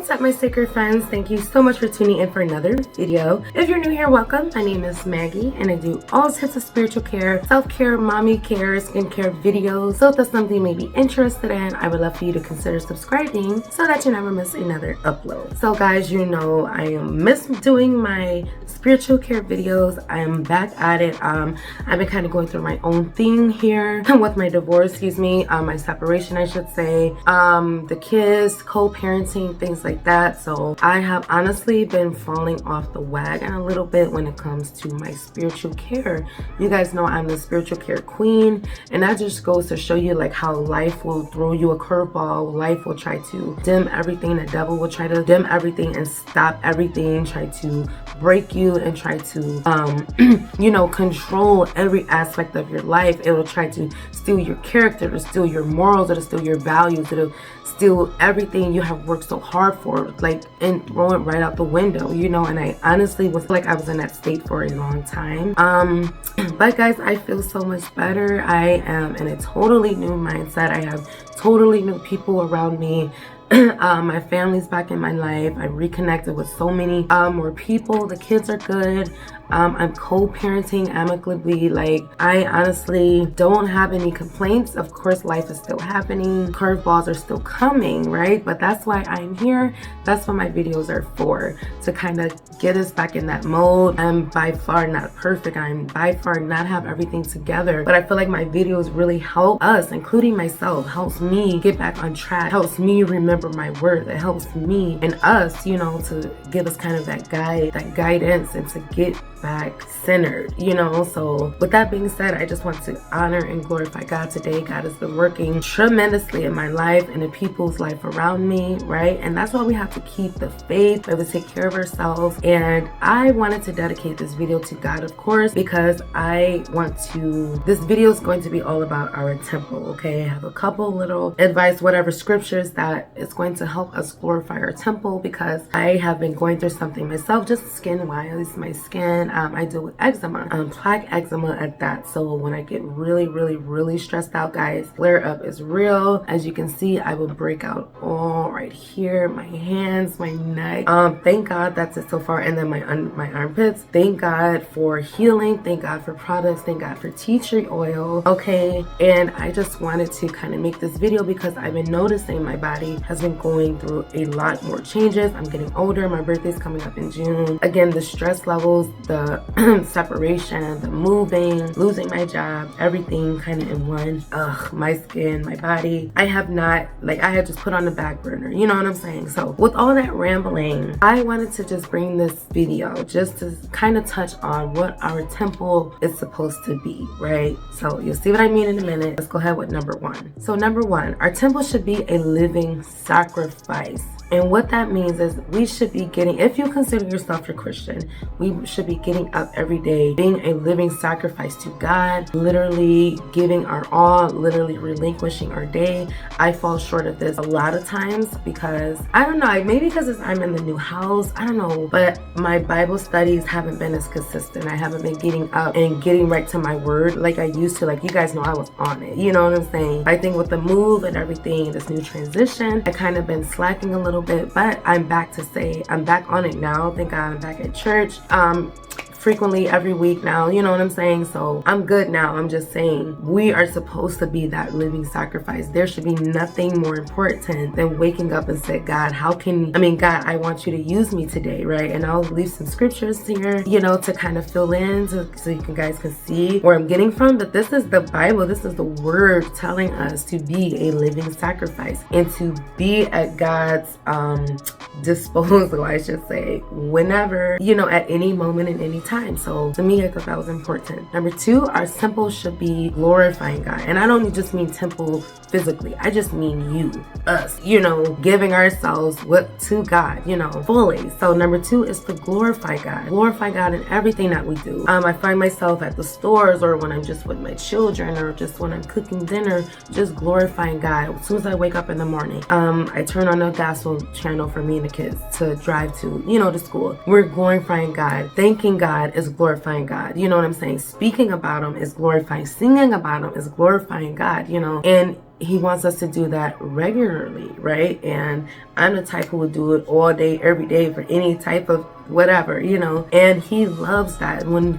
What's up, my sacred friends? Thank you so much for tuning in for another video. If you're new here, welcome. My name is Maggie and I do all types of spiritual care, self-care, mommy care, skincare videos. So if that's something you may be interested in, I would love for you to consider subscribing so that you never miss another upload. So guys, you know I miss doing my spiritual care videos. I am back at it. I've been kind of going through my own thing here with my divorce, my separation, I should say, the kids, co-parenting, things like that. So I have honestly been falling off the wagon a little bit when it comes to my spiritual care. You guys know I'm the spiritual care queen, and that just goes to show you like how life will throw you a curveball. Life will try to dim everything. The devil will try to dim everything and stop everything, try to break you and try to control every aspect of your life. It will try to steal your character, to steal your morals, or to steal your values, to steal everything you have worked so hard for, like, and throw it right out the window, and I honestly was like, I was in that state for a long time. But guys, I feel so much better. I am in a totally new mindset. I have totally new people around me. My family's back in my life. I reconnected with so many more people. The kids are good. I'm co-parenting amicably. Like, I honestly don't have any complaints. Of course, life is still happening. Curveballs are still coming, right? But that's why I'm here. That's what my videos are for, to kind of get us back in that mode. I'm by far not perfect. I'm by far not have everything together. But I feel like my videos really help us, including myself, helps me get back on track, helps me remember my worth. It helps me and us, to give us kind of that guidance and to get back centered, So with that being said, I just want to honor and glorify God today. God has been working tremendously in my life and in people's life around me, right? And that's why we have to keep the faith. We have to take care of ourselves. And I wanted to dedicate this video to God, of course, because this video is going to be all about our temple, okay? I have a couple little advice, whatever scriptures that is going to help us glorify our temple, because I have been going through something myself, just skin-wise, my skin. I deal with eczema, plaque eczema at that. So when I get really, really, really stressed out, guys, flare up is real. As you can see, I will break out all right here, my hands, my neck. Thank God that's it so far. And then my armpits. Thank God for healing. Thank God for products. Thank God for tea tree oil. Okay. And I just wanted to kind of make this video because I've been noticing my body has been going through a lot more changes. I'm getting older. My birthday's coming up in June. Again, the stress levels, the separation, the moving, losing my job, everything kind of in one. My skin, my body. I had just put on the back burner, you know what I'm saying? So with all that rambling, I wanted to just bring this video just to kind of touch on what our temple is supposed to be, right? So you'll see what I mean in a minute. Let's go ahead with number one. So number one, our temple should be a living sacrifice. And what that means is we should be if you consider yourself a Christian, we should be getting up every day, being a living sacrifice to God, literally giving our all, literally relinquishing our day. I fall short of this a lot of times because, I don't know, maybe because I'm in the new house, I don't know, but my Bible studies haven't been as consistent. I haven't been getting up and getting right to my word like I used to. Like, you guys know I was on it, you know what I'm saying? I think with the move and everything, this new transition, I kind of been slacking a little bit, but I'm back on it now. Thank God I'm back at church frequently every week now, you know what I'm saying? So I'm good now. I'm just saying we are supposed to be that living sacrifice. There should be nothing more important than waking up and say, God, God, I want you to use me today, right? And I'll leave some scriptures here, to kind of fill in so you guys can see where I'm getting from. But this is the Bible. This is the word telling us to be a living sacrifice and to be at God's disposal, I should say, whenever, at any moment and any time. So to me, I thought that was important. Number two, our temple should be glorifying God. And I don't just mean temple physically. I just mean us, giving ourselves to God, fully. So number two is to glorify God. Glorify God in everything that we do. I find myself at the stores, or when I'm just with my children, or just when I'm cooking dinner, just glorifying God. As soon as I wake up in the morning, I turn on the gospel channel for me and the kids to drive to, to school. We're glorifying God. Thanking God is glorifying God. You know what I'm saying? Speaking about Him is glorifying. Singing about Him is glorifying God, And he wants us to do that regularly, right? And I'm the type who would do it all day, every day for any type of whatever, you know. And he loves that. When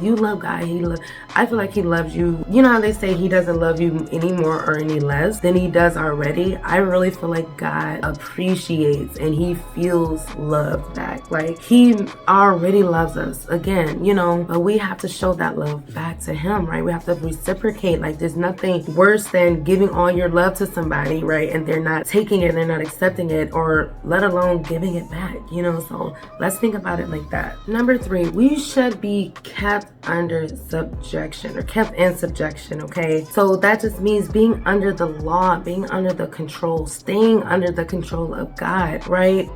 you love God, I feel like he loves you. You know how they say he doesn't love you any more or any less than he does already? I really feel like God appreciates and he feels love back. Like he already loves us again, you know, but we have to show that love back to him, right? We have to reciprocate. Like there's nothing worse than giving all your love to somebody, right? And they're not taking it, they're not accepting it, or let alone giving it back, you know. So let's think about it like that. Number 3, we should be kept under subjection, or kept in subjection, okay? So that just means being under the law, being under the control, staying under the control of God, right?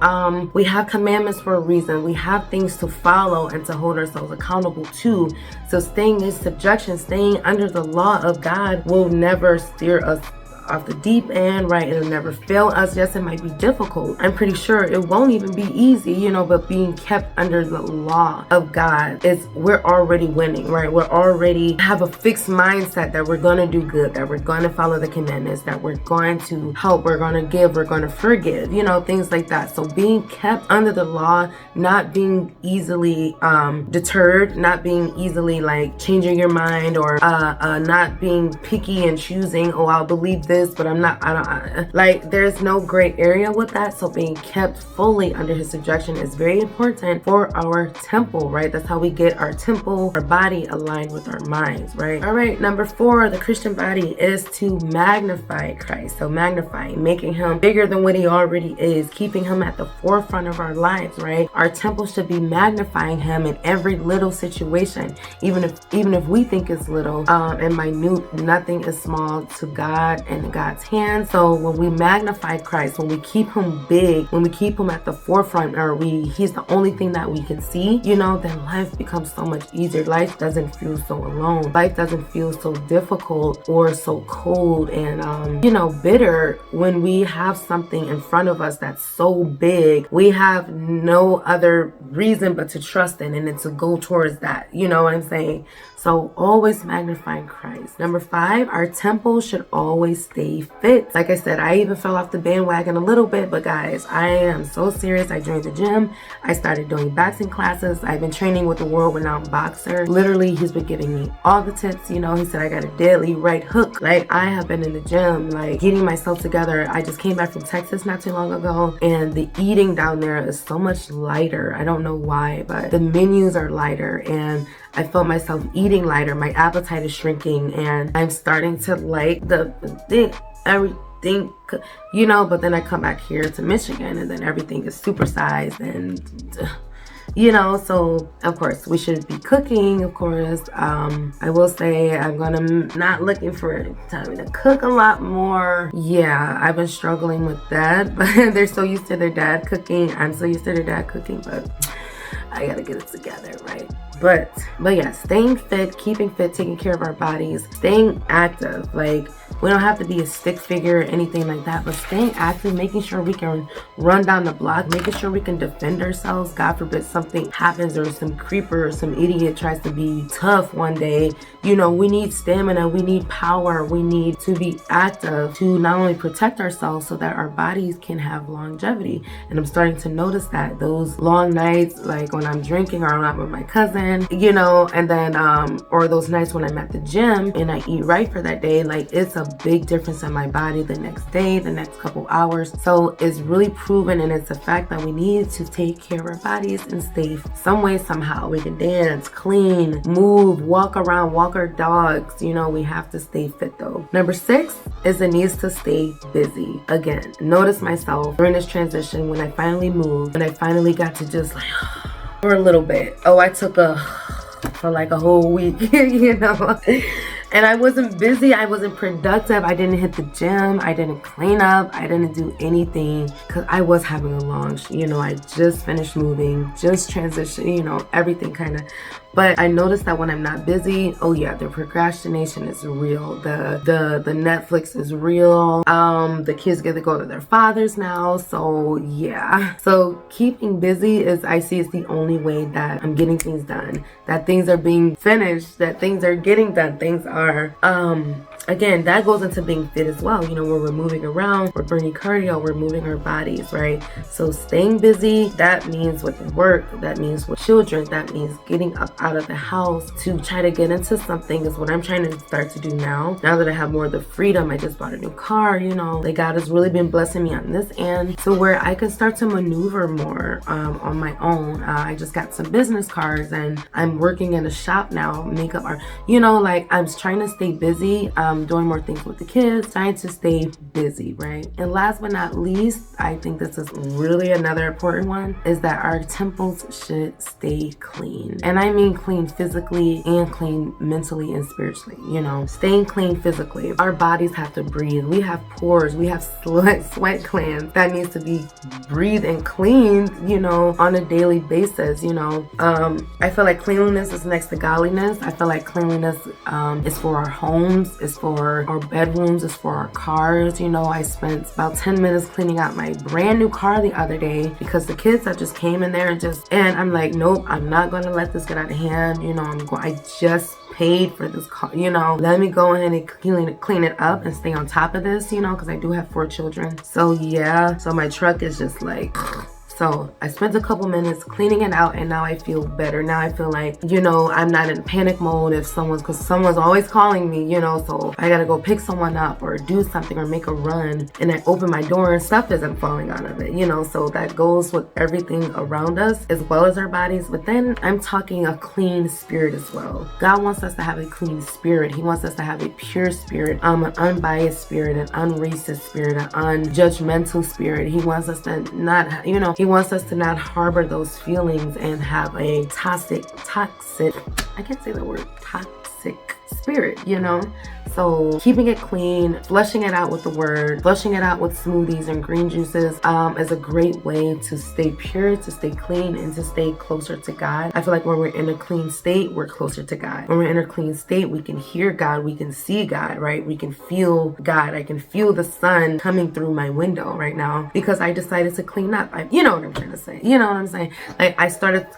We have commandments for a reason. We have things to follow and to hold ourselves accountable to. So staying in subjection, staying under the law of God will never steer us off the deep end, right? It'll never fail us. Yes, it might be difficult. I'm pretty sure it won't even be easy, you know, but being kept under the law of God we're already winning, right? We're already have a fixed mindset that we're going to do good, that we're going to follow the commandments, that we're going to help, we're going to give, we're going to forgive, you know, things like that. So being kept under the law, not being easily deterred, not being easily like changing your mind, or not being picky and choosing, oh, I'll believe this, but I'm not, like there's no gray area with that. So being kept fully under his subjection is very important for our temple, right? That's how we get our temple, our body aligned with our minds, right? All right, number 4, the Christian body is to magnify Christ. So magnifying, making him bigger than what he already is, keeping him at the forefront of our lives, right? Our temple should be magnifying him in every little situation, even if we think it's little and minute. Nothing is small to God and God's hand. So when we magnify Christ, when we keep him big, when we keep him at the forefront, or he's the only thing that we can see, you know, then life becomes so much easier. Life doesn't feel so alone. Life doesn't feel so difficult or so cold and you know, bitter. When we have something in front of us that's so big, we have no other reason but to trust in and to go towards that. You know what I'm saying? So always magnifying Christ. Number 5, our temple should always stay fit. Like I said, I even fell off the bandwagon a little bit, but guys, I am so serious. I joined the gym. I started doing boxing classes. I've been training with a world-renowned boxer. Literally, he's been giving me all the tips. You know, he said I got a deadly right hook. Like I have been in the gym, like getting myself together. I just came back from Texas not too long ago, and the eating down there is so much lighter. I don't know why, but the menus are lighter, and I felt myself eating lighter. My appetite is shrinking, and I'm starting to like everything, you know. But then I come back here to Michigan, and then everything is supersized, and you know. So of course we should be cooking. Of course, I will say I'm not looking for time to cook a lot more. Yeah, I've been struggling with that, but they're so used to their dad cooking. I'm so used to their dad cooking, but I gotta get it together, right? But yeah, staying fit, keeping fit, taking care of our bodies, staying active. Like we don't have to be a stick figure or anything like that, but staying active, making sure we can run down the block, making sure we can defend ourselves. God forbid something happens, or some creeper or some idiot tries to be tough one day. You know, we need stamina, we need power, we need to be active to not only protect ourselves so that our bodies can have longevity. And I'm starting to notice that those long nights, like when I'm drinking or I'm out with my cousin, you know, and then or those nights when I'm at the gym and I eat right for that day, like it's a big difference in my body the next day, the next couple hours. So it's really proven, and it's a fact that we need to take care of our bodies and stay some way, somehow. We can dance, clean, move, walk around, walk our dogs. You know, we have to stay fit though. Number 6 is the needs to stay busy. Again, notice myself during this transition when I finally moved, and I finally got to just like for a little bit. Oh, I took for like a whole week, you know. And I wasn't busy, I wasn't productive, I didn't hit the gym, I didn't clean up, I didn't do anything, because I was having a long, you know, I just finished moving, just transitioned, you know, everything kind of. But I noticed that when I'm not busy, oh yeah, the procrastination is real. The Netflix is real. The kids get to go to their fathers now. So yeah. So keeping busy is the only way that I'm getting things done. That things are being finished. That things are getting done. Things are again, that goes into being fit as well. You know, where we're moving around, we're burning cardio, we're moving our bodies, right? So staying busy, that means with work, that means with children, that means getting up out of the house to try to get into something is what I'm trying to start to do now. Now that I have more of the freedom, I just bought a new car, you know, like God has really been blessing me on this end to where I can start to maneuver more on my own. I just got some business cards and I'm working in a shop now, makeup art, you know, like I'm trying to stay busy, doing more things with the kids, trying to stay busy, right? And last but not least, I think this is really another important one, is that our temples should stay clean. And I mean clean physically and clean mentally and spiritually, you know, staying clean physically. Our bodies have to breathe. We have pores, we have sweat glands that needs to be breathed and cleaned, you know, on a daily basis, you know. I feel like cleanliness is next to godliness. I feel like cleanliness is for our homes, is for our bedrooms, is for our cars. You know, I spent about 10 minutes cleaning out my brand new car the other day because the kids that just came in there and I'm like, nope, I'm not gonna let this get out of hand. You know, I just paid for this car, you know, let me go ahead and clean it up and stay on top of this, you know, because I do have 4 children. So yeah, so my truck is just like, so I spent a couple minutes cleaning it out and now I feel better. Now I feel like, you know, I'm not in panic mode because someone's always calling me, you know, so I gotta go pick someone up or do something or make a run and I open my door and stuff isn't falling out of it, you know, so that goes with everything around us as well as our bodies. But then I'm talking a clean spirit as well. God wants us to have a clean spirit. He wants us to have a pure spirit, an unbiased spirit, an unracist spirit, an unjudgmental spirit. He wants us to not, you know, he wants us to not harbor those feelings and have a toxic, I can't say the word, toxic spirit, you know. So keeping it clean, flushing it out with the word, flushing it out with smoothies and green juices is a great way to stay pure, to stay clean, and to stay closer to God. I feel like when we're in a clean state, we're closer to God. When we're in a clean state, we can hear God, we can see God, right? We can feel God. I can feel the sun coming through my window right now because I decided to clean up. You know what I'm trying to say. You know what I'm saying? Like I started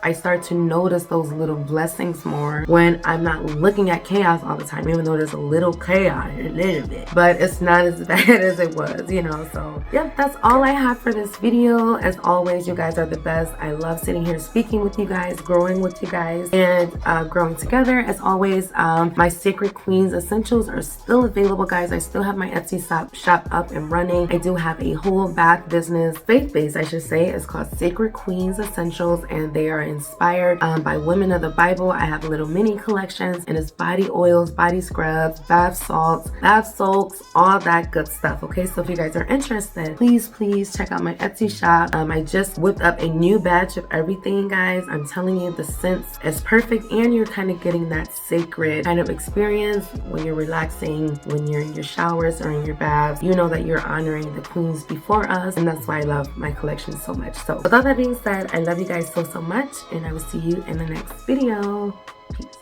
to notice those little blessings more when I'm not looking at chaos all the time, even though there's a little chaos, a little bit, but it's not as bad as it was, you know. So yeah, that's all I have for this video. As always, you guys are the best. I love sitting here speaking with you guys, growing with you guys, and growing together. As always, my Sacred Queens essentials are still available, guys. I still have my Etsy shop up and running. I do have a whole bath business, faith-based I should say. It's called Sacred Queens Essentials, and they are inspired by women of the Bible. I have little mini collections, and it's body oils, body scrubs, bath salts, bath soaks, all that good stuff. Okay, so if you guys are interested, please check out my Etsy shop. I just whipped up a new batch of everything, guys. I'm telling you, the scents is perfect, and you're kind of getting that sacred kind of experience when you're relaxing, when you're in your showers or in your baths. You know that you're honoring the queens before us, and that's why I love my collection so much. So with all that being said, I love you guys so much, and I will see you in the next video. Peace.